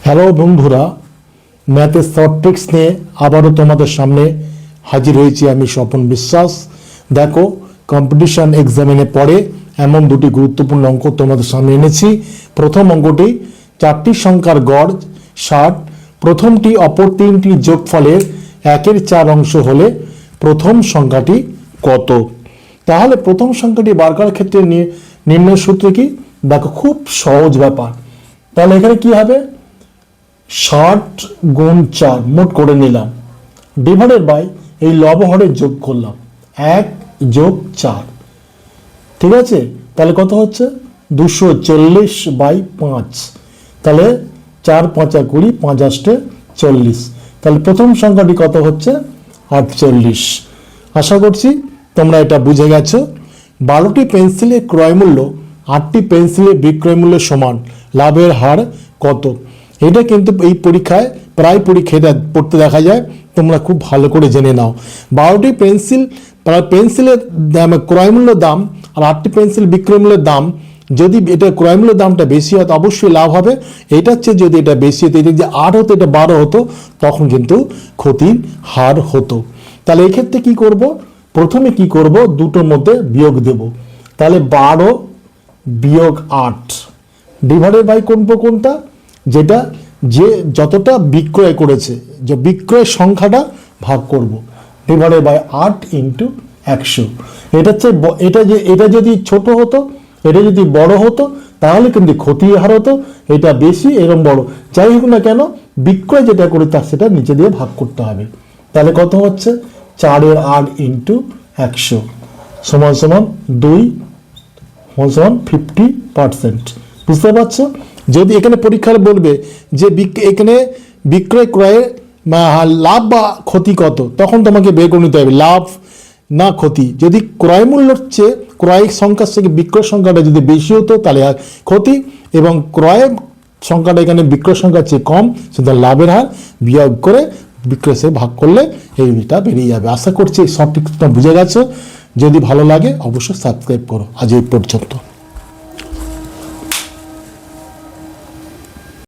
Hello বন্ধুরা, ম্যাথের short tricks নিয়ে আবারও তোমাদের সামনে হাজির হয়েছি আমি স্বপন বিশ্বাস। দেখো, কম্পিটিশন এক্সামিনে পড়ে এমন দুটি গুরুত্বপূর্ণ অঙ্ক তোমাদের সামনে এনেছি। প্রথম অঙ্কটি, চারটি সংখ্যার গড় 60, প্রথমটি অপর তিনটি যোগফলের 1/4 অংশ হলে প্রথম সংখ্যাটি কত? তাহলে প্রথম সংখ্যাটি বার করার ক্ষেত্রে নির্ণয় সূত্র কি? দেখো, খুব সহজ ব্যাপার। তাহলে এখানে কি হবে? 60 গুণ 4 মোট করে নিলাম, ডিভাইডেড বাই এই লবহরের যোগ করলাম 1 যোগ 4। ঠিক আছে, তাহলে কত হচ্ছে? 240/5। তাহলে 4 5 20, 5 8 40। তাহলে প্রথম সংখ্যাটি কত হচ্ছে? 48। আশা করছি তোমরা এটা বুঝে গেছো। 12টি পেন্সিলের ক্রয় মূল্য 8টি পেন্সিলের বিক্রয় মূল্য সমান, লাভের হার কত? এটা কিন্তু এই পরীক্ষায় প্রায় পরীক্ষায় পড়তে দেখা যায়, তোমরা খুব ভালো করে জেনে নাও। 12টি পেন্সিলের ক্রয় মূল্য দাম আর 8টি পেন্সিল বিক্রয় মূল্যের দাম, যদি এটা ক্রয় মূল্য দামটা বেশি হয় অবশ্যই লাভ হবে। এটার চেয়ে যদি এটা বেশি হতো, এটা যে 8 হতো এটা 12 হতো, তখন কিন্তু ক্ষতির হার হতো। তাহলে এক্ষেত্রে কি করব? প্রথমে কি করব? দুটোর মধ্যে বিয়োগ দেব। তাহলে 12 বিয়োগ 8 ডিভাইডেড বাই কোনটা? যেটা যে যতটা বিক্রয় করেছে, যে বিক্রয়ের সংখ্যাটা ভাগ করব, ডিভাইডেড বাই 8 ইন্টু 100। এটা যদি ছোট হতো, এটা যদি বড় হতো, তাহলে কিন্তু ক্ষতির হার হতো। এটা বেশি এরকম বড়, যাই হোক না কেন, বিক্রয় যেটা করে তার সেটা নিচে দিয়ে ভাগ করতে হবে। তাহলে কত হচ্ছে? 4 8 ইন্টু 100 সমান সমান 2 সমান 50%। বুঝতে পারছো? যদি এখানে পরীক্ষায় বলবে যে এখানে বিক্রয় ক্রয়ের লাভ বা ক্ষতি কত, তখন তোমাকে বের করে নিতে হবে লাভ না ক্ষতি। যদি ক্রয় মূল্যের চেয়ে ক্রয় সংখ্যার থেকে বিক্রয় সংখ্যাটা যদি বেশি হতো তাহলে ক্ষতি, এবং ক্রয় সংখ্যাটা এখানে বিক্রয় সংখ্যার চেয়ে কম, সেটা লাভের হার বিয়োগ করে বিক্রয় সে ভাগ করলে এইটা বেরিয়ে যাবে। আশা করছি এই সব ঠিক বুঝে গেছো। যদি ভালো লাগে অবশ্যই সাবস্ক্রাইব করো। আজ এই পর্যন্ত।